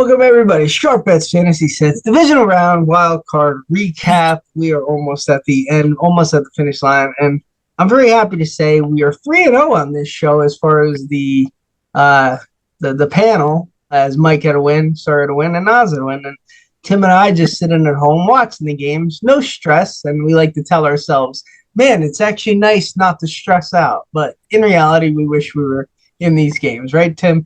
Welcome everybody. Sharp Bets Fantasy Sets Divisional Round Wild Card Recap. We are almost at the end, almost at the finish line, and I'm very happy to say we are 3-0 on this show as far as the panel. As Mike had a win, Sarah had a win, and Naz had a win, and Tim and I just sitting at home watching the games, no stress, and we like to tell ourselves, man, it's actually nice not to stress out. But in reality, we wish we were in these games, right, Tim?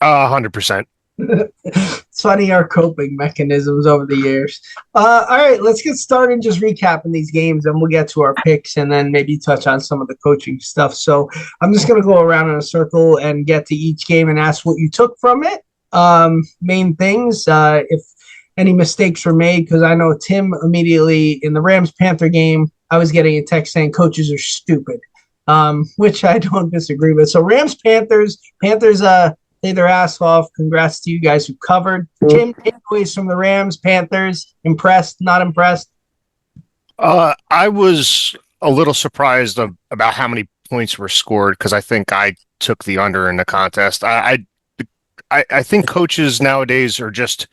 100%. It's funny our coping mechanisms over the years. All right, let's get started just recapping these games, and we'll get to our picks and then maybe touch on some of the coaching stuff. So I'm just going to go around in a circle and get to each game and ask what you took from it. Main things, if any mistakes were made, because I know Tim immediately in the Rams-Panther game, I was getting a text saying coaches are stupid, which I don't disagree with. So Rams-Panthers, Panthers play their ass off. Congrats to you guys who covered. Tim, takeaways from the Rams, Panthers, impressed, not impressed? I was a little surprised about how many points were scored because I think I took the under in the contest. I think coaches nowadays are just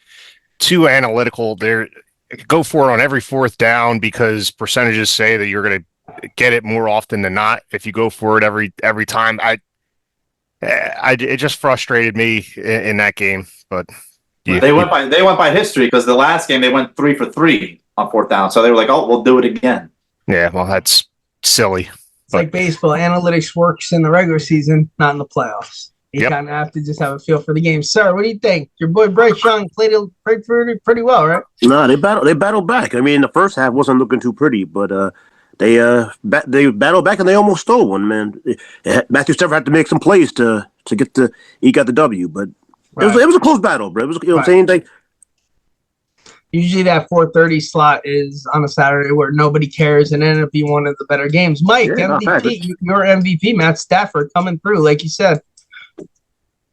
too analytical. They go for it on every fourth down because percentages say that you're going to get it more often than not if you go for it every time. It just frustrated me in that game, but yeah. They went by history because the last game they went 3 for 3 on fourth down, so they were like, "Oh, we'll do it again." Yeah, well, that's silly. It's like baseball. Analytics works in the regular season, not in the playoffs. You kind of have to just have a feel for the game. Sir, what do you think? Your boy Bryce Young played pretty well, right? No, they battled back. I mean, the first half wasn't looking too pretty, but they battled back and they almost stole one, man. Matthew Stafford had to make some plays to eke out the W, but it was a close battle, bro. It was, what I'm saying? Like, usually that 4:30 slot is on a Saturday where nobody cares and ended up being one of the better games. Mike, MVP, your MVP, Matt Stafford, coming through, like you said.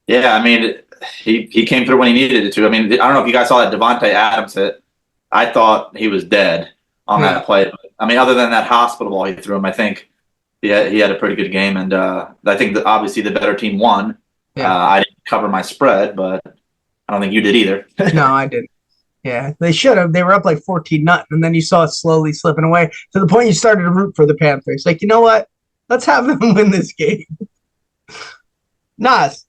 Yeah, I mean, he came through when he needed it to. I mean, I don't know if you guys saw that Devontae Adams hit. I thought he was dead on that play. I mean, other than that hospital ball he threw him, I think he had a pretty good game. And I think that obviously the better team won. Yeah. I didn't cover my spread, but I don't think you did either. No, I didn't. Yeah, they should have. They were up like 14-0, and then you saw it slowly slipping away to the point you started to root for the Panthers. Like, you know what? Let's have them win this game. Nas.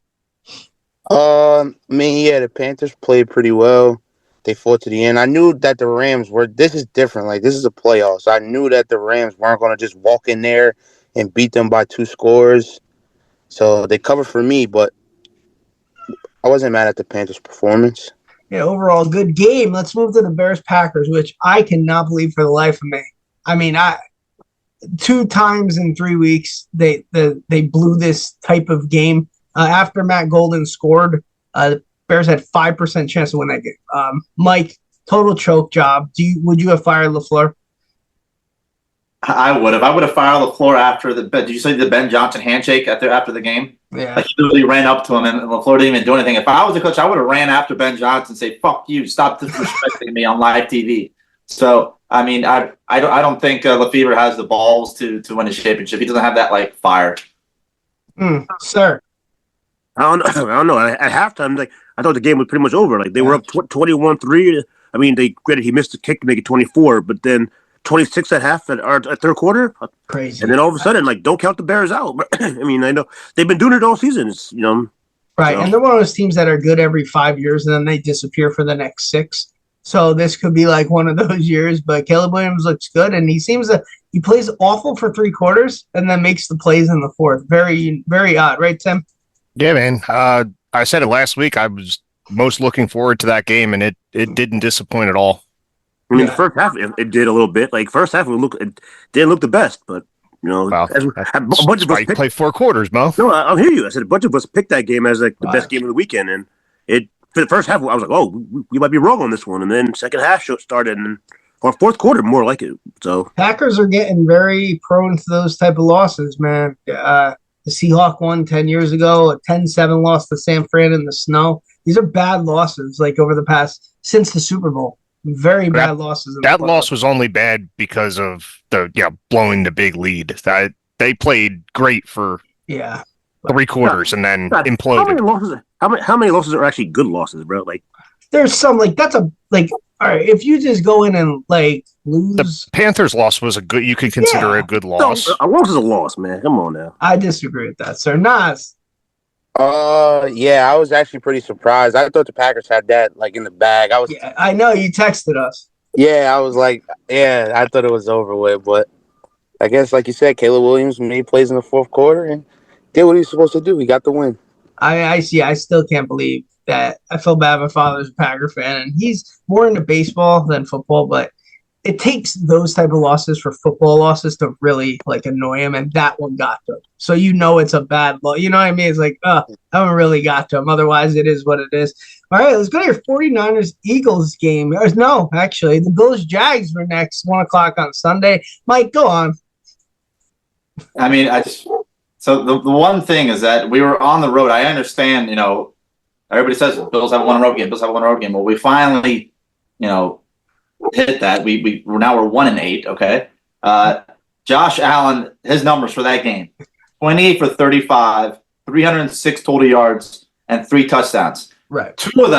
The Panthers played pretty well. They fought to the end. I knew that the Rams this is different. Like, this is a playoffs. I knew that the Rams weren't going to just walk in there and beat them by 2 scores. So they covered for me, but I wasn't mad at the Panthers' performance. Yeah, overall, good game. Let's move to the Bears-Packers, which I cannot believe for the life of me. I mean, 2 times in 3 weeks, they blew this type of game. After Matt Golden scored, the Bears had 5% chance to win that game. Mike, total choke job. Would you have fired LaFleur? I would have. I would have fired LaFleur after the. Did you see the Ben Johnson handshake after the game? Yeah. Like, he literally ran up to him, and LaFleur didn't even do anything. If I was a coach, I would have ran after Ben Johnson and say, "Fuck you! Stop disrespecting me on live TV." So, I mean, I don't think Lefebvre has the balls to win a championship. He doesn't have that fire. Sir. I don't know. At halftime, I thought the game was pretty much over. Like, they were up 21-3. I mean, he missed the kick to make it 24, but then 26 at half at third quarter. Crazy. And then all of a sudden, don't count the Bears out. I mean, I know they've been doing it all season. Right, so. And they're one of those teams that are good every 5 years, and then they disappear for the next 6. So this could be like one of those years. But Caleb Williams looks good, and he plays awful for 3 quarters, and then makes the plays in the fourth. Very, very odd, right, Tim? Yeah, man. I said it last week. I was most looking forward to that game, and it didn't disappoint at all. I mean, the first half it did a little bit. Like, first half it didn't look the best, but well, a bunch of us play 4 quarters, Mo. No, I'll hear you. I said a bunch of us picked that game as the best game of the weekend, and for the first half I was like, oh, we might be wrong on this one, and then second half started, or fourth quarter more like it. So Packers are getting very prone to those type of losses, man. The Seahawks won 10 years ago, a 10-7 loss to San Fran in the snow. These are bad losses, over the past, since the Super Bowl. Very bad losses. That loss was only bad because of blowing the big lead. They played great for 3 quarters and then imploded. How many losses are actually good losses, bro? Like, there's some like that's a like all right. If you just go in and like The lose, Panthers loss was a good. You could consider Yeah. a good No, loss. a loss is a loss, man. Come on now. I disagree with that, sir. Nas, Yeah, I was actually pretty surprised. I thought the Packers had that like in the bag. yeah, I know you texted us. I was like, yeah, I thought it was over with, but I guess like you said, Caleb Williams made plays in the fourth quarter and did what he was supposed to do. He got the win. I see. I still can't believe that. I feel bad. My father's a Packer fan, and he's more into baseball than football. But it takes those type of losses for football losses to really like annoy him, and that one got to him. So you know it's a bad loss. You know what I mean? It's like, that one really got to him. Otherwise, it is what it is. All right, let's go to your 49ers Eagles game. No, actually, the Bills Jags were next, 1 o'clock on Sunday. Mike, go on. I mean, so the one thing is that we were on the road. I understand, everybody says Bills have won a road game. Bills have won a road game. Well, we finally, hit that. We're 1-8. Okay. Josh Allen, his numbers for that game: 28 for 35, 306 total yards, and 3 touchdowns. Right. Two of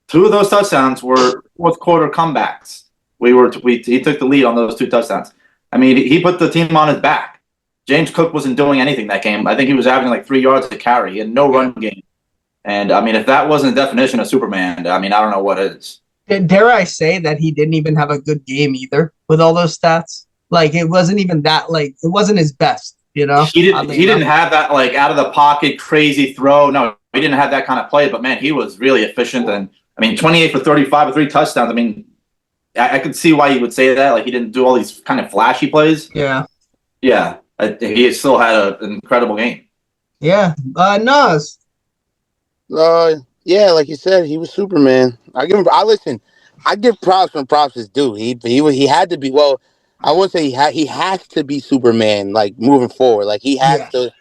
those touchdowns were fourth quarter comebacks. He took the lead on those 2 touchdowns. I mean, he put the team on his back. James Cook wasn't doing anything that game. I think he was averaging like 3 yards to carry. He had no run game. And, I mean, if that wasn't the definition of Superman, I mean, I don't know what is. Dare I say that he didn't even have a good game either with all those stats? Like, it wasn't even that, like, it wasn't his best, He didn't have that, like, out of the pocket, crazy throw. No, he didn't have that kind of play. But, man, he was really efficient. And, I mean, 28 for 35 with 3 touchdowns. I mean, I could see why you would say that. Like, he didn't do all these kind of flashy plays. Yeah. Yeah. He still had an incredible game. Yeah. Nas. Yeah, like you said, he was Superman. I give props when props is due. He had to be. Well, I would say he has to be Superman. Like moving forward, like he has to.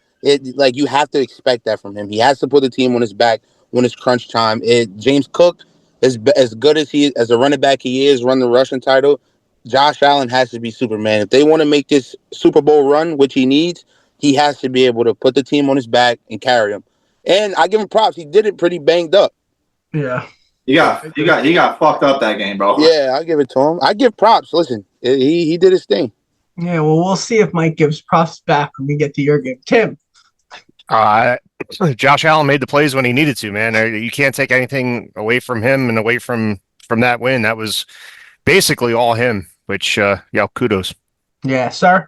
Like you have to expect that from him. He has to put the team on his back when it's crunch time. James Cook is as good as a running back he is, run the rushing title. Josh Allen has to be Superman. If they want to make this Super Bowl run, which he needs, he has to be able to put the team on his back and carry him. And I give him props. He did it pretty banged up. Yeah. He got fucked up that game, bro. Yeah, I give it to him. I give props. Listen, he did his thing. Yeah, well, we'll see if Mike gives props back when we get to your game. Tim. Josh Allen made the plays when he needed to, man. You can't take anything away from him and away from that win. That was basically all him, which, kudos. Yeah, sir.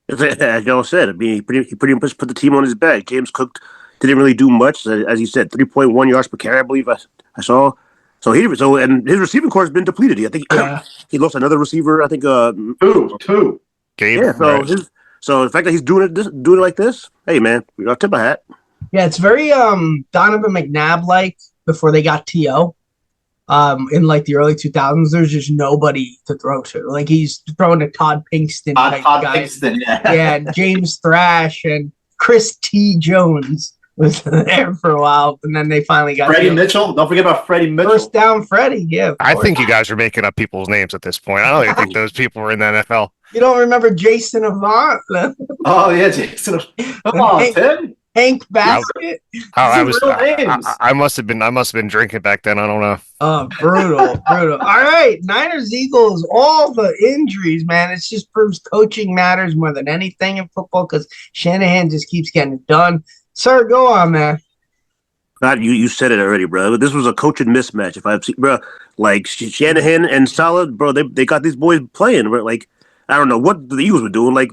As y'all said, I mean, he pretty much put the team on his back. James Cook didn't really do much, as you said, 3.1 yards per carry, I believe I saw. And his receiving corps has been depleted. I think he lost another receiver. I think two. Gabe, yeah. So the fact that he's doing it like this, hey man, we got to tip a hat. Yeah, it's very Donovan McNabb like before they got T.O. In like the early 2000s, there's just nobody to throw to. Like he's throwing to Todd Pinkston type guys. Yeah, James Thrash and Chris T. Jones was there for a while, and then they finally got Freddie Mitchell. Don't forget about Freddie Mitchell. First down, Freddie. Yeah, I think you guys are making up people's names at this point. I don't even think those people were in the NFL. You don't remember Jason Avant? Oh yeah, Jason. Come on, Tim. Hank Baskett. I must have been drinking back then. I don't know. Oh, brutal. All right, Niners, Eagles, all the injuries, man. It just proves coaching matters more than anything in football because Shanahan just keeps getting it done. Sir, go on, man. God, you said it already, bro. This was a coaching mismatch. If I've seen, bro, like Shanahan and Saleh, bro, they got these boys playing. Bro. Like I don't know what the Eagles were doing. Like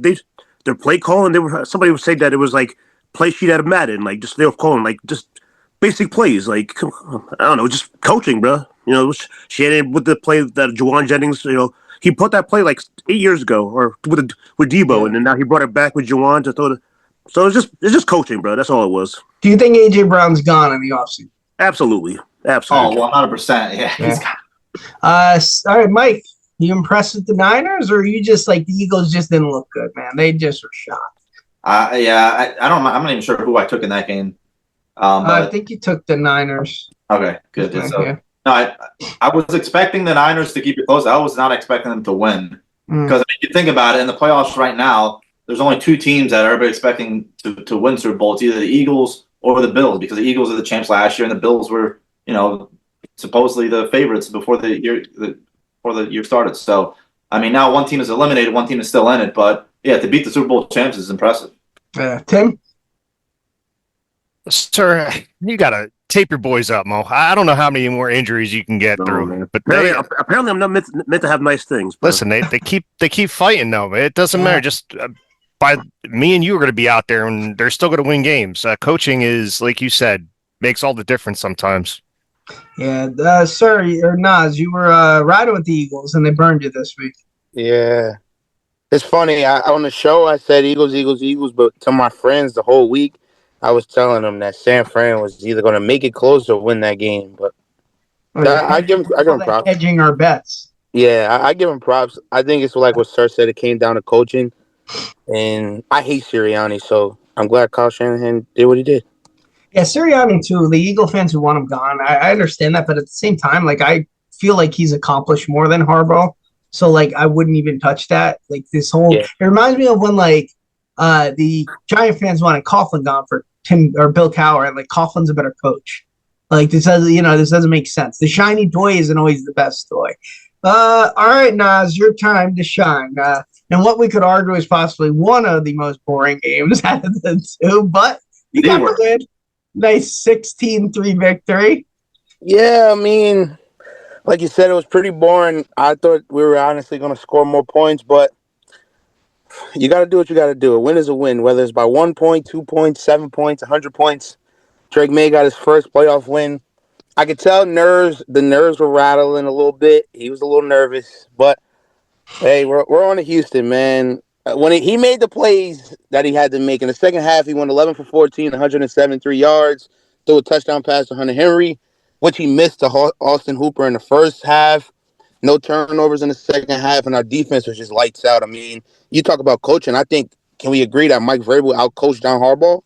their play calling. Somebody would say that it was like play sheet out of Madden. Like just they were calling like just basic plays. Like I don't know, just coaching, bro. Shanahan with the play that Juwan Jennings. He put that play like 8 years ago, or with Debo, and then now he brought it back with Juwan to throw the. So it's just coaching, bro. That's all it was. Do you think A.J. Brown's gone in the offseason? Absolutely. Oh, 100%. Yeah. He's gone. All right, Mike. You impressed with the Niners, or you just like the Eagles just didn't look good, man? They just were shocked. I don't. I'm not even sure who I took in that game. I think you took the Niners. Okay, good. Yeah. No, I was expecting the Niners to keep it close. I was not expecting them to win because if you think about it, in the playoffs right now, there's only 2 teams that everybody's expecting to win Super Bowl. It's either the Eagles or the Bills, because the Eagles are the champs last year and the Bills were, supposedly the favorites before the year started. So, I mean, now one team is eliminated, one team is still in it, but yeah, to beat the Super Bowl champs is impressive. Tim? Sir, you gotta tape your boys up, Mo. I don't know how many more injuries you can get through, man. but Apparently, I'm not meant to have nice things. But. listen, they keep fighting though. It doesn't matter. Just by me and you are going to be out there, and they're still going to win games. Coaching is, like you said, makes all the difference sometimes. Yeah, sir, or Nas, you were riding with the Eagles, and they burned you this week. Yeah. It's funny. On the show, I said Eagles, Eagles, Eagles, but to my friends the whole week, I was telling them that San Fran was either going to make it close or win that game. But I give him props. Hedging our bets. Yeah, I give him props. I think it's like what Sir said. It came down to coaching, and I hate Sirianni, so I'm glad Kyle Shanahan did what he did. Yeah, Sirianni too. The Eagle fans who want him gone, I understand that, but at the same time, like I feel like he's accomplished more than Harbaugh. So like I wouldn't even touch that. Like this whole It reminds me of when like the Giant fans wanted Coughlin gone for Tim or Bill Cowher, and like Coughlin's a better coach. Like this doesn't make sense. The shiny toy isn't always the best toy. All right, Nas, your time to shine. And what we could argue is possibly one of the most boring games out of the two, but you got the win. Nice 16-3 victory. Yeah, I mean, like you said, it was pretty boring. I thought we were honestly going to score more points, but you got to do what you got to do. A win is a win, whether it's by 1 point, 2 points, 7 points, 100 points. Drake May got his first playoff win. I could tell the nerves were rattling a little bit. He was a little nervous, but hey, we're on to Houston, man. When he made the plays that he had to make in the second half, he went 11 for 14, 173 yards, threw a touchdown pass to Hunter Henry, which he missed to Austin Hooper in the first half. No turnovers in the second half, and our defense was just lights out. I mean, you talk about coaching. I think, can we agree that Mike Vrabel outcoached John Harbaugh?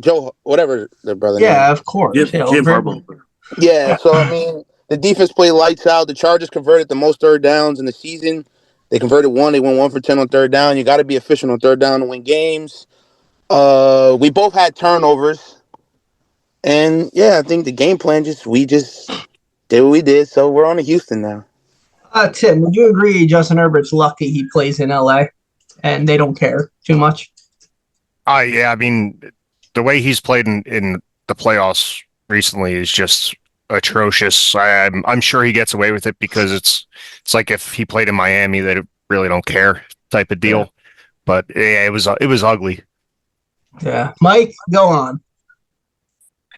Joe, whatever their brother name. Yeah, of course. Jim Harbaugh. Yeah, so I mean, the defense played lights out. The Chargers converted the most third downs in the season. They converted one. They went 1 for 10 on third down. You got to be efficient on third down to win games. We both had turnovers. And, yeah, I think the game plan we just did what we did. So we're on to Houston now. Tim, would you agree Justin Herbert's lucky he plays in L.A. and they don't care too much? Yeah, I mean, the way he's played in the playoffs recently is just atrocious. I'm sure he gets away with it because it's like if he played in Miami, they really don't care type of deal. Yeah. But yeah, it was ugly. Yeah, Mike, go on.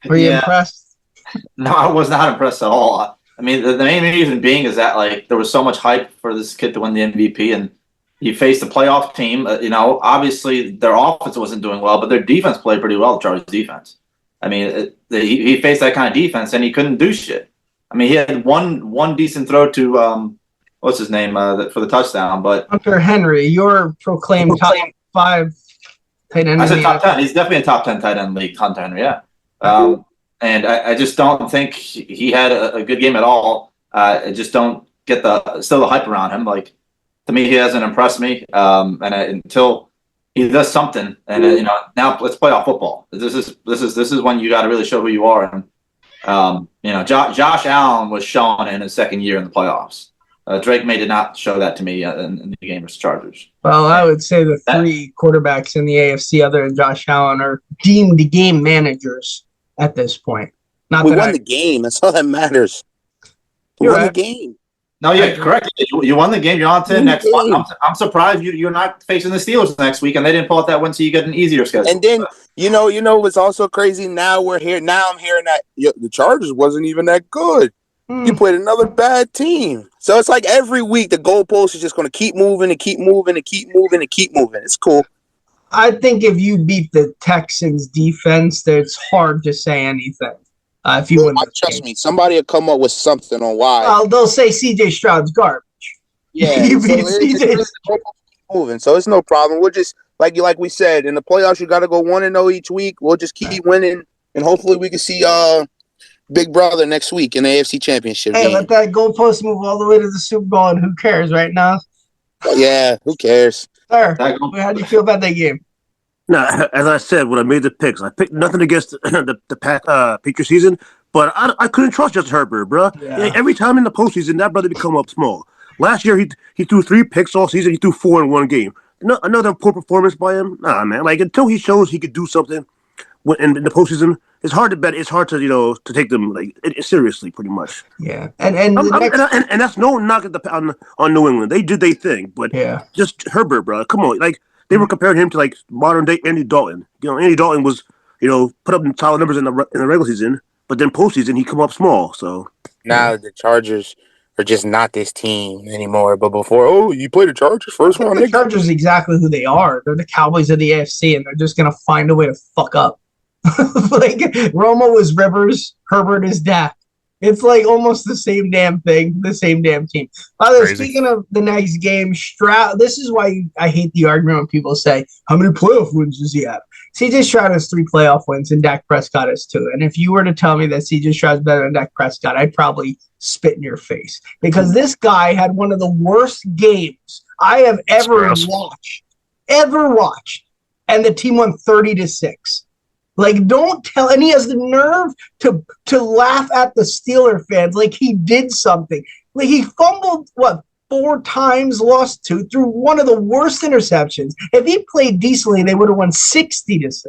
Were you impressed? No, I was not impressed at all. I mean, the main reason being is that like there was so much hype for this kid to win the MVP, and he faced a playoff team. Obviously their offense wasn't doing well, but their defense played pretty well. The Chargers' defense. I mean, he faced that kind of defense, and he couldn't do shit. I mean, he had one decent throw to what's his name for the touchdown, but Hunter Henry, your proclaimed top 5 tight end. I said top 10. He's definitely a top 10 tight end league. Hunter Henry, yeah. And I just don't think he had a good game at all. I just don't get the hype around him. Like, to me, he hasn't impressed me. Until he does something, and now let's play off football. This is when you got to really show who you are. And Josh Allen was shown in his second year in the playoffs. Drake May did not show that to me in the game versus Chargers. Well, I would say the 3 quarterbacks in the AFC other than Josh Allen are deemed game managers at this point. We won the game. That's all that matters. We won the game. No, yeah, correct. You won the game. You're on to next one. I'm surprised you're not facing the Steelers next week, and they didn't pull out that win, so you get an easier schedule. And then you know what's also crazy. Now we're here. Now I'm hearing that the Chargers wasn't even that good. You played another bad team. So it's like every week the goalpost is just going to keep moving and keep moving and keep moving and keep moving. It's cool. I think if you beat the Texans defense, it's hard to say anything. If you win, trust me, somebody will come up with something on why. They'll say C.J. Stroud's garbage. Yeah, you beat C.J. moving, so it's no problem. We'll just like we said in the playoffs, you got to go 1-0 each week. We'll just keep winning, and hopefully we can see Big Brother next week in the AFC Championship game. Let that goalpost move all the way to the Super Bowl, and who cares right now? Yeah, who cares? Sir, how do you feel about that game? Now, as I said when I made the picks, I picked nothing against the Patriots season, but I couldn't trust Justin Herbert, bro. Yeah. Every time in the postseason, that brother would come up small. Last year, he threw 3 picks all season. He threw 4 in one game. Another poor performance by him. Nah, man. Like until he shows he could do something in the postseason, it's hard to bet. It's hard to to take them seriously, pretty much. Yeah, and That's no knock at on New England. They did their thing, but yeah, just Herbert, bro. Come on, like they were comparing him to like modern day Andy Dalton. Andy Dalton was put up solid numbers in the regular season, but then postseason he come up small. So now the Chargers are just not this team anymore. But before, oh, you played the Chargers first round. the Chargers is exactly who they are. They're the Cowboys of the AFC, and they're just gonna find a way to fuck up. Like Romo is Rivers, Herbert is Dak. It's like almost the same damn thing, the same damn team. By the way, speaking of the next game, Stroud. This is why I hate the argument when people say, "How many playoff wins does he have?" CJ Stroud has 3 playoff wins, and Dak Prescott has 2. And if you were to tell me that CJ Stroud's better than Dak Prescott, I'd probably spit in your face because this guy had one of the worst games I have ever watched, and the team won 30-6. Like, don't tell, and he has the nerve to laugh at the Steeler fans like he did something. Like he fumbled 4 times, lost 2, threw one of the worst interceptions. If he played decently, they would have won 60-6.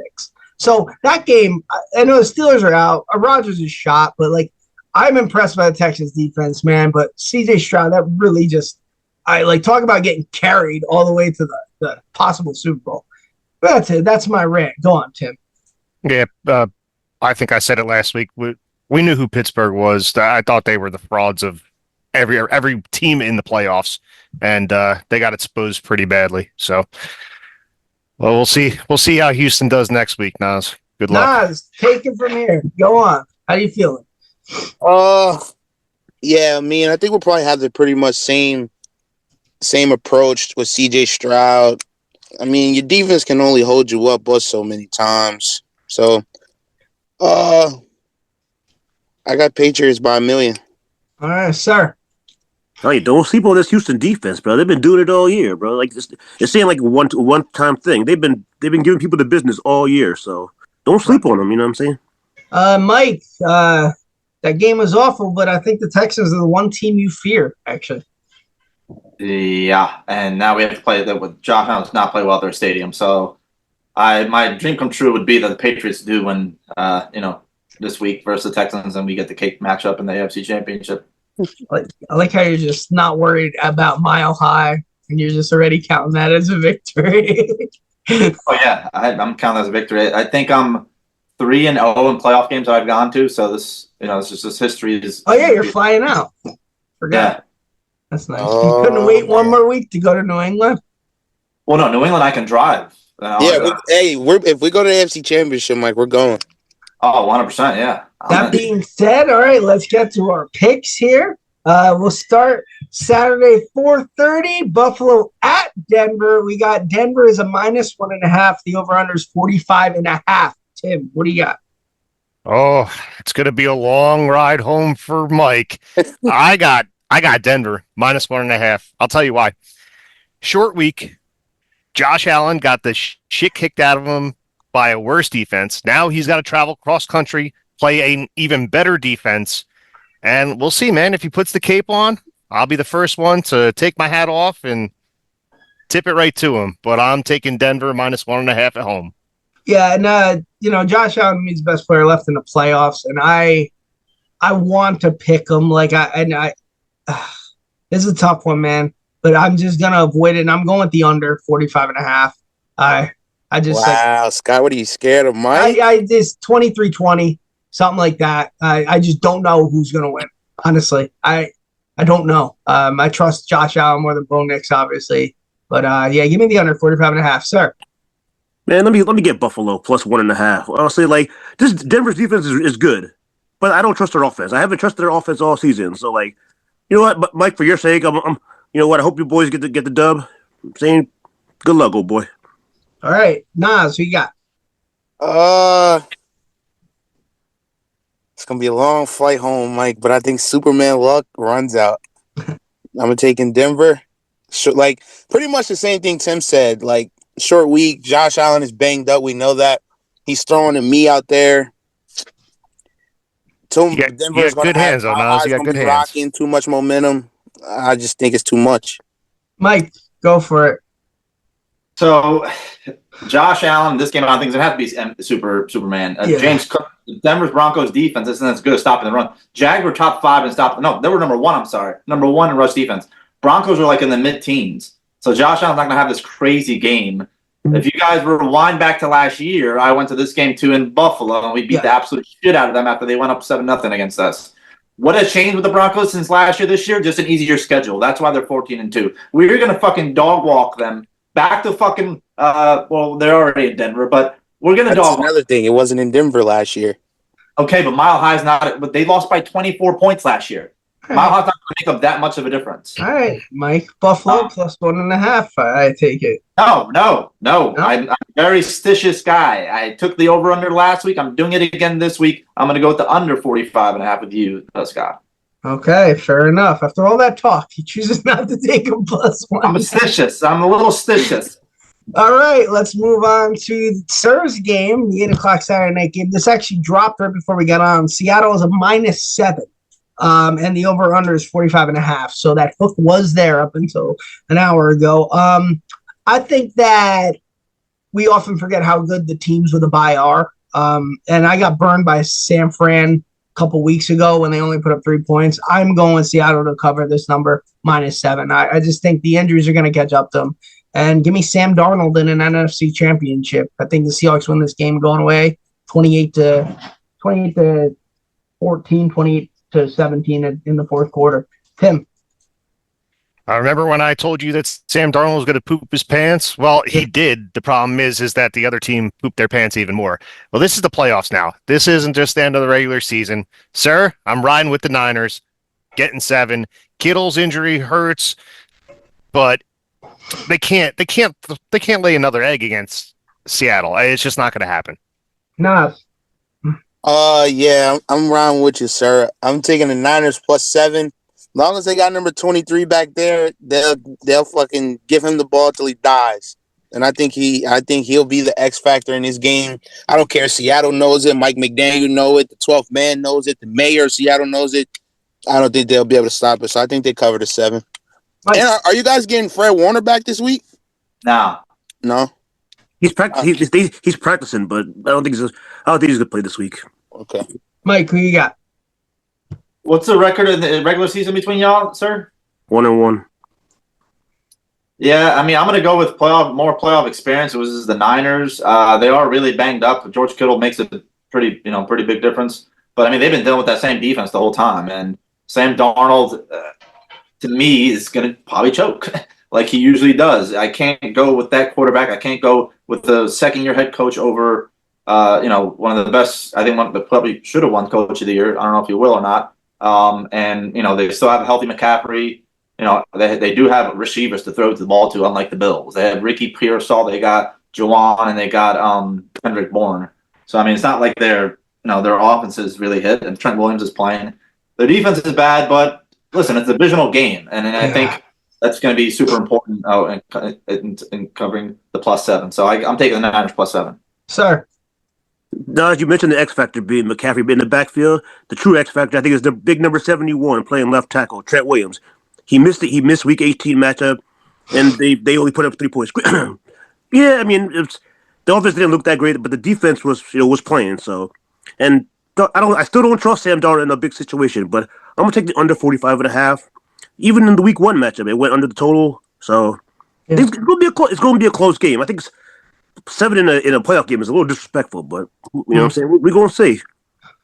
So that game, I know the Steelers are out. Rodgers is shot, but like I'm impressed by the Texans defense, man. But CJ Stroud, that really just talk about getting carried all the way to the possible Super Bowl. But that's it. That's my rant. Go on, Tim. Yeah, I think I said it last week. We knew who Pittsburgh was. I thought they were the frauds of every team in the playoffs, and they got exposed pretty badly. So, well, we'll see. We'll see how Houston does next week, Nas. Good luck. Nas, take it from here. Go on. How you feeling? Yeah, I think we'll probably have the pretty much same approach with CJ Stroud. Your defense can only hold you up but so many times. So, I got Patriots by 1 million. All right, sir. Hey, don't sleep on this Houston defense, bro. They've been doing it all year, bro. Like it's saying like a one-time thing. They've been giving people the business all year, so don't sleep on them. You know what I'm saying? Mike, that game was awful, but I think the Texans are the one team you fear, actually. Yeah, and now we have to play that with Josh Allen does not play well at their stadium. So, my dream come true would be that the Patriots do win, this week versus the Texans, and we get the cake matchup in the AFC Championship. I like how you're just not worried about Mile High, and you're just already counting that as a victory. Oh yeah, I'm counting that as a victory. I think I'm 3-0 in playoff games I've gone to. So this, this history is. Oh yeah, you're flying out. Forgot. Yeah. That's nice. You couldn't wait one more week to go to New England? Well, no, New England I can drive. If we go to the AFC Championship, Mike, we're going. Oh, 100%, yeah. That being said, all right, let's get to our picks here. We'll start Saturday, 4:30, Buffalo at Denver. We got Denver is a -1.5. The over-under is 45.5. Tim, what do you got? Oh, it's going to be a long ride home for Mike. I got Denver -1.5. I'll tell you why. Short week. Josh Allen got the shit kicked out of him by a worse defense. Now he's got to travel cross country, play an even better defense. And we'll see, man. If he puts the cape on, I'll be the first one to take my hat off and tip it right to him. But I'm taking Denver -1.5 at home. Yeah, and Josh Allen is the best player left in the playoffs, and I want to pick him. This is a tough one, man. But I'm just gonna avoid it, and I'm going with the under 45.5. I just Scott, what are you scared of, Mike? I just 23-20, something like that. I just don't know who's gonna win. Honestly, I don't know. I trust Josh Allen more than Bo Nix, obviously. But give me the under 45.5, sir. Man, let me get Buffalo +1.5. Honestly, this Denver's defense is good, but I don't trust their offense. I haven't trusted their offense all season. So you know what, but Mike, for your sake, I'm you know what? I hope you boys get the dub. I'm saying good luck, old boy. All right, Nas, who you got? It's gonna be a long flight home, Mike, but I think Superman luck runs out. I'm taking Denver. So, pretty much the same thing Tim said. short week. Josh Allen is banged up. We know that. He's throwing to me out there. You got Denver's going good to have hands, though, Mile Niles. High's You got going to good be hands. rocking. Too much momentum. I just think it's too much. Mike, go for it. So, Josh Allen, this game, I don't think is going to have to be Superman. Yeah. James Cook, Denver's Broncos defense isn't as good as stopping the run. Jags were top 5 in stop. No, they were number 1. I'm sorry, number 1 in rush defense. Broncos were like in the mid-teens. So Josh Allen's not going to have this crazy game. If you guys rewind back to last year, I went to this game too in Buffalo, and we beat the absolute shit out of them after they went up 7-0 against us. What has changed with the Broncos since last year? This year, just an easier schedule. That's why they're 14-2. We're going to fucking dog walk them back to fucking. Well, they're already in Denver, but we're going to dog walk. That's another thing. It wasn't in Denver last year. Okay, but Mile High's not. But they lost by 24 points last year. Mile High's not going to make up that much of a difference. All right, Mike. Buffalo plus 1.5. I take it. No. I'm a very stitious guy. I took the over-under last week. I'm doing it again this week. I'm going to go with the under 45.5 with you, Scott. Okay, fair enough. After all that talk, he chooses not to take him plus 1. I'm stitious. I'm a little stitious. All right, let's move on to Sir's game, the 8 o'clock Saturday night game. This actually dropped right before we got on. Seattle is a -7. And the over-under is 45.5. So that hook was there up until an hour ago. I think that we often forget how good the teams with a bye are. And I got burned by San Fran a couple weeks ago when they only put up 3 points. I'm going Seattle to cover this number, -7. I just think the injuries are going to catch up to them. And give me Sam Darnold in an NFC championship. I think the Seahawks win this game going away 28-14, 28-17 in the fourth quarter. Tim. I remember when I told you that Sam Darnold was going to poop his pants. Well, he did. The problem is that the other team pooped their pants even more. Well, this is the playoffs now. This isn't just the end of the regular season. Sir, I'm riding with the Niners, getting 7. Kittle's injury hurts, but they can't lay another egg against Seattle. It's just not going to happen. Nas. Yeah, I'm riding with you, sir. I'm taking the Niners +7. As long as they got number 23 back there, they'll fucking give him the ball till he dies. And I think he'll be the X factor in this game. I don't care. Seattle knows it. Mike McDaniel knows it. The 12th man knows it. The mayor of Seattle knows it. I don't think they'll be able to stop it. So I think they cover the 7. Mike. And are you guys getting Fred Warner back this week? No. He's he's practicing, but I don't think he's gonna play this week. Okay. Mike, who you got? What's the record of the regular season between y'all, sir? 1-1. Yeah, I mean, I'm going to go with more playoff experience. It was the Niners. They are really banged up. George Kittle makes a pretty big difference. But I mean, they've been dealing with that same defense the whole time. And Sam Darnold, to me, is going to probably choke like he usually does. I can't go with that quarterback. I can't go with the second-year head coach over, one of the best. I think one of the probably should have won Coach of the Year. I don't know if he will or not. And they still have a healthy McCaffrey. They do have receivers to throw the ball to, unlike the Bills. They have Ricky Pearsall, they got Juwan, and they got Kendrick Bourne. So I mean, it's not like their offense is really hit, and Trent Williams is playing. Their defense is bad, but listen, it's a divisional game, and I think that's going to be super important in covering the +7. So I'm taking the Niners +7. Sir. As you mentioned the X factor being McCaffrey being in the backfield, the true X factor I think is the big number 71 playing left tackle, Trent Williams. He missed week 18 matchup, and they only put up 3 points. Yeah, I mean the offense didn't look that great, but the defense was playing. So, and I still don't trust Sam Darnold in a big situation, but I'm gonna take the under 45.5. Even in the week 1 matchup, it went under the total. So it's gonna be a close game. I think 7 in a playoff game is a little disrespectful, but you know what I'm saying? We're going to see.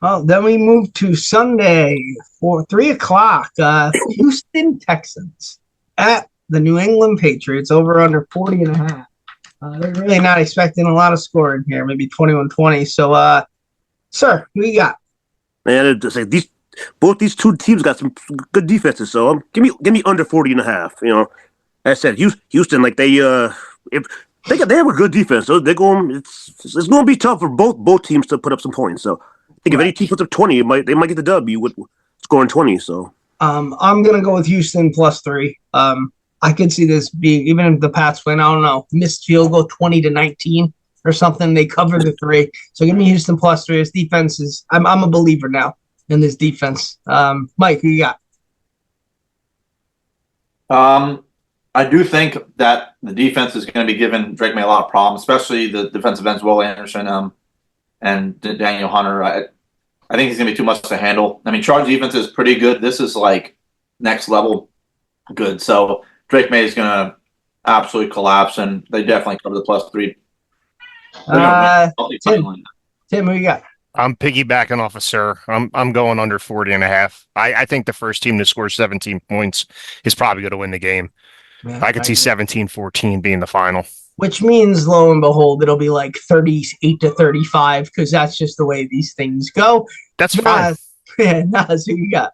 Well, then we move to Sunday for 3 o'clock. Houston Texans at the New England Patriots, over under 40.5. They're really not expecting a lot of scoring here, maybe 21-20. So, sir, who you got? Man, both these two teams got some good defenses. So give me under 40.5. As I said, Houston, like they have a good defense, so it's going to be tough for both teams to put up some points. So I think if any team puts up 20, they might get the W with scoring 20. So I'm gonna go with Houston +3. I could see this being, even if the Pats win, I don't know, missed field goal 20-19 or something. They cover the 3. So give me Houston +3. This defense is, I'm a believer now in this defense. Mike, who you got? I do think that the defense is going to be giving Drake May a lot of problems, especially the defensive ends, Will Anderson and Daniel Hunter. I think he's going to be too much to handle. I mean, Chargers defense is pretty good. This is like next level good. So Drake May is going to absolutely collapse, and they definitely cover the +3. Tim, who you got? I'm piggybacking off of Sir. I'm going under 40.5. I think the first team to score 17 points is probably going to win the game. Yeah, I could see 17-14 being the final. Which means, lo and behold, it'll be like 38-35 because that's just the way these things go. That's fine. Nas, who you got?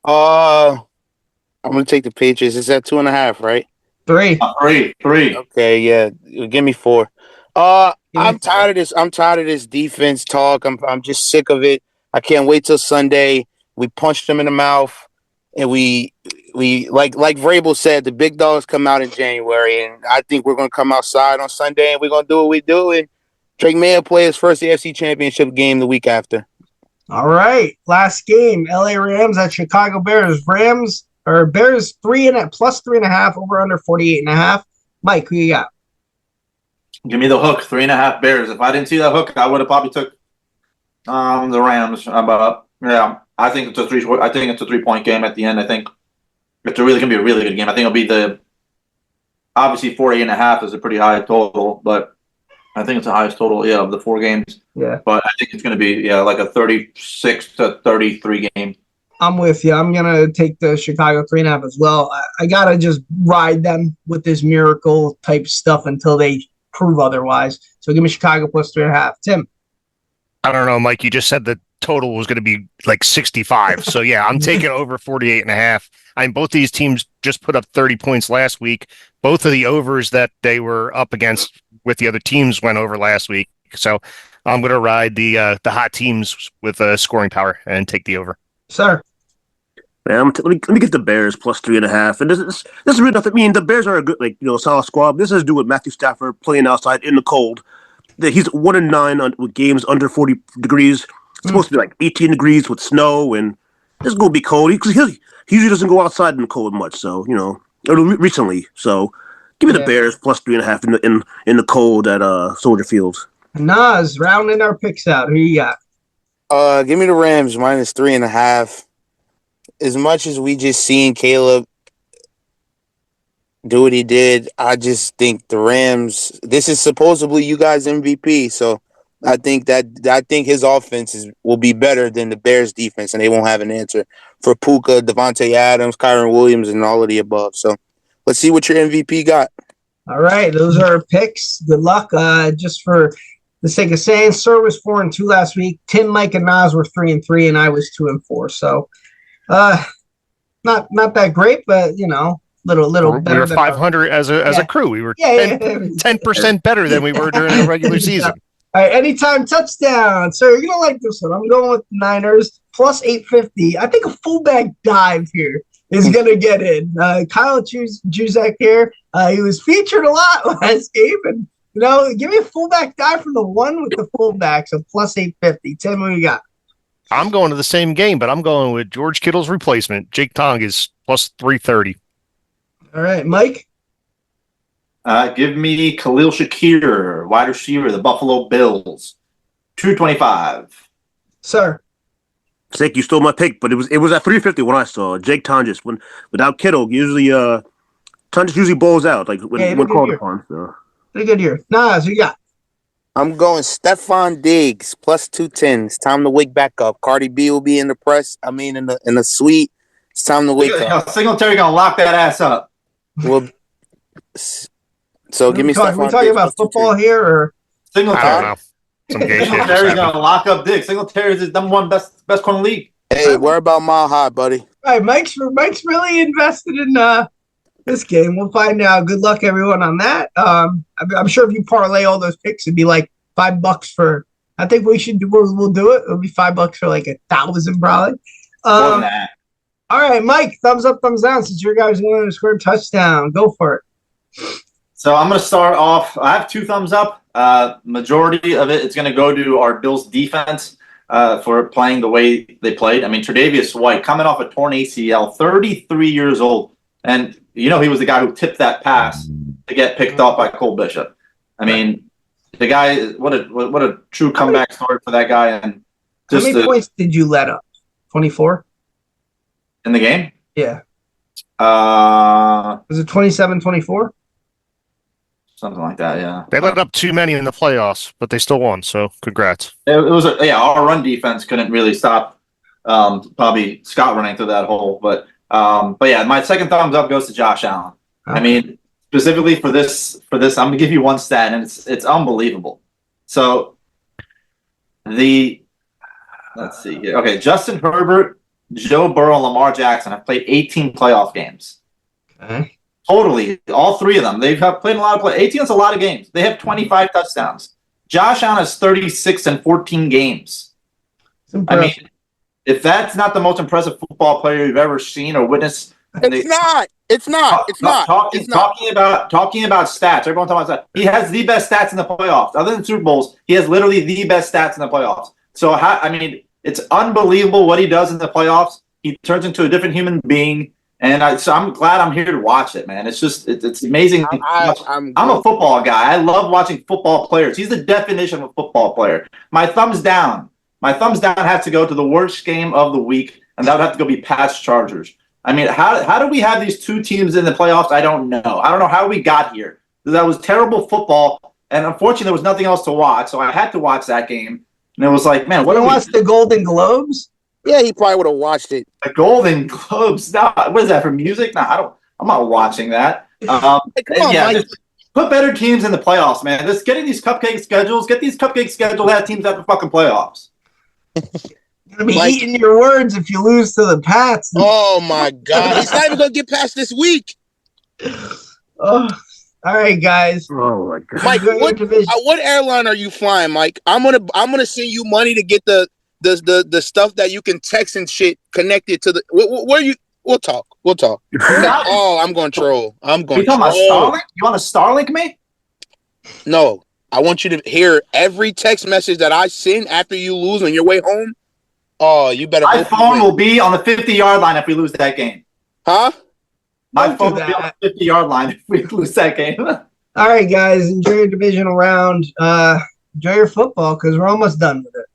I'm gonna take the Patriots. It's at 2.5, right? 3. 3. Okay, yeah. Give me 4. I'm tired of this. I'm tired of this defense talk. I'm just sick of it. I can't wait till Sunday. We punched them in the mouth, and we like Vrabel said, the big dogs come out in January, and I think we're gonna come outside on Sunday, and we're gonna do what we do. And Drake May will play his first AFC Championship game the week after. All right, last game: LA Rams at Chicago Bears. Bears +3.5 over under 48.5. Mike, who you got? Give me the hook, 3.5 Bears. If I didn't see that hook, I would have probably took the Rams. But yeah, I think it's a 3-point game at the end. I think it's really gonna be a really good game. I think it'll be obviously 48.5 is a pretty high total, but I think it's the highest total of the 4 games. Yeah, but I think it's gonna be like a 36-33 game. I'm with you. I'm gonna take the Chicago 3.5 as well. I gotta just ride them with this miracle type stuff until they prove otherwise. So give me Chicago +3.5. Tim. I don't know, Mike. You just said the total was going to be like 65. So yeah, I'm taking over 48.5. I mean, both these teams just put up 30 points last week. Both of the overs that they were up against with the other teams went over last week. So I'm going to ride the hot teams with scoring power and take the over. Sir. Man, let me get the Bears +3.5. And this is really nothing. I mean, the Bears are a good, solid squad. This has to do with Matthew Stafford playing outside in the cold. He's 1-9 with games under 40 degrees. It's supposed to be like 18 degrees with snow, and it's going to be cold because he usually doesn't go outside in the cold much. So recently. So give me the Bears +3.5 in the cold at Soldier Field. Nas, rounding our picks out. Who you got? Give me the Rams -3.5. As much as we just seen Caleb do what he did, I just think the Rams. This is supposedly you guys' MVP, so I think his offense will be better than the Bears' defense, and they won't have an answer for Puka, Devontae Adams, Kyron Williams, and all of the above. So let's see what your MVP got. All right, those are our picks. Good luck. Just for the sake of saying, Sir was 4-2 last week. Tim, Mike, and Nas were 3-3, and I was 2-4. So. Not that great, but little better. We were 500 as a crew. We were 10% better than we were during the regular season. All right, anytime touchdown. So you're gonna like this one. I'm going with the Niners +850. I think a fullback dive here is gonna get in. Kyle Juszczyk here. He was featured a lot last game, and give me a fullback dive from the one with the fullback. So +850. Tim, what you got? I'm going to the same game, but I'm going with George Kittle's replacement. Jake Tong is +330. All right, Mike. Give me Khalil Shakir, wide receiver, the Buffalo Bills, 225. Sir. Sick, you stole my pick, but it was at 350 when I saw Jake Tonjes. Without Kittle, usually Tonjes usually bowls out when called upon. So. Pretty good here. Nas, you got? I'm going Stephon Diggs +210. It's time to wake back up. Cardi B will be in the press. I mean, in the suite. It's time to wake up. Singletary gonna lock that ass up. Well, so give me Stephon. Are we talking about football here or Singletary? I don't know. Some gay shit. Singletary's gonna lock up Diggs. Singletary is the #1 best corner in the league. Hey, worry about Mile High, buddy. All right, Mike's really invested in this game. We'll find out. Good luck, everyone, on that. I'm sure if you parlay all those picks, it'd be like $5 for. I think we'll do it. It'll be $5 for like 1,000 probably. More than that. All right, Mike, thumbs up, thumbs down. Since your guys wanted to score a touchdown, go for it. So I'm going to start off. I have 2 thumbs up. Majority of it's going to go to our Bills defense for playing the way they played. I mean, Tre'Davious White coming off a torn ACL, 33 years old, and he was the guy who tipped that pass to get picked off by Cole Bishop. I mean, the guy, what a true comeback story for that guy. And how many points did you let up? 24 in the game? Yeah. Was it 27-24? Something like that, yeah. They let up too many in the playoffs, but they still won, so congrats. It was our run defense couldn't really stop probably Scott running through that hole. But yeah, my second thumbs up goes to Josh Allen. Okay. I mean, specifically for this, I'm gonna give you one stat, and it's unbelievable. So let's see here. Okay, Justin Herbert, Joe Burrow, and Lamar Jackson have played 18 playoff games. Okay. Totally, all 3 of them. They've played a lot of play. 18 is a lot of games. They have 25 touchdowns. Josh Allen has 36 and 14 games. I mean, if that's not the most impressive football player you've ever seen or witnessed, it's not. Talking about stats. Everyone talking about stats. He has the best stats in the playoffs. Other than Super Bowls, he has literally the best stats in the playoffs. So it's unbelievable what he does in the playoffs. He turns into a different human being. And so I'm glad I'm here to watch it, man. It's amazing. I'm a football guy. I love watching football players. He's the definition of a football player. My thumbs down has to go to the worst game of the week, and that would have to go be Pats Chargers. I mean, how do we have these 2 teams in the playoffs? I don't know. I don't know how we got here. That was terrible football, and unfortunately, there was nothing else to watch, so I had to watch that game. And it was like, man, what do we watch the Golden Globes? Yeah, he probably would have watched it. The Golden Globes. No, what is that for music? No, I'm not watching that. Just put better teams in the playoffs, man. Just getting these cupcake schedules. Get these cupcake schedules. Have teams at the fucking playoffs. You're gonna be eating your words if you lose to the Pats. Oh my God, he's not even gonna get past this week. Oh, all right, guys. Oh my God, Mike, what airline are you flying, Mike? I'm gonna send you money to get the stuff that you can text and shit connected to the where you. We'll talk. Oh, I'm going to troll. You talking about Starlink? You want to Starlink me? No, I want you to hear every text message that I send after you lose on your way home. Oh, you better. My phone will be on the 50-yard line if we lose that game. Huh? My phone will be on the 50-yard line if we lose that game. All right, guys, enjoy your divisional round. Enjoy your football because we're almost done with it.